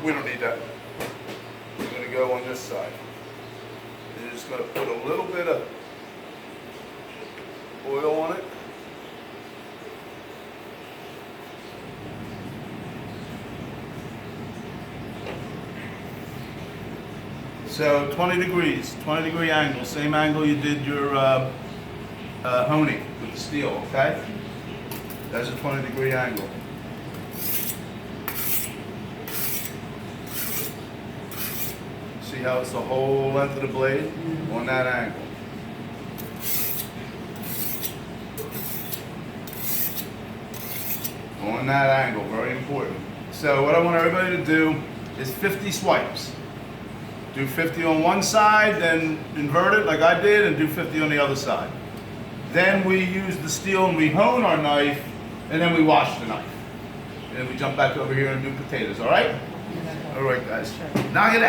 We don't need that. We're going to go on this side. You're just going to put a little bit of oil on it. So 20 degrees, 20-degree angle, same angle you did your honing with the steel, okay? That's a 20-degree angle. See how it's the whole length of the blade on that angle. On that angle, very important. So what I want everybody to do is 50 swipes. Do 50 on one side, then invert it like I did, and do 50 on the other side. Then we use the steel and we hone our knife, and then we wash the knife. And then we jump back over here and do potatoes, all right? All right, guys. Knock it out.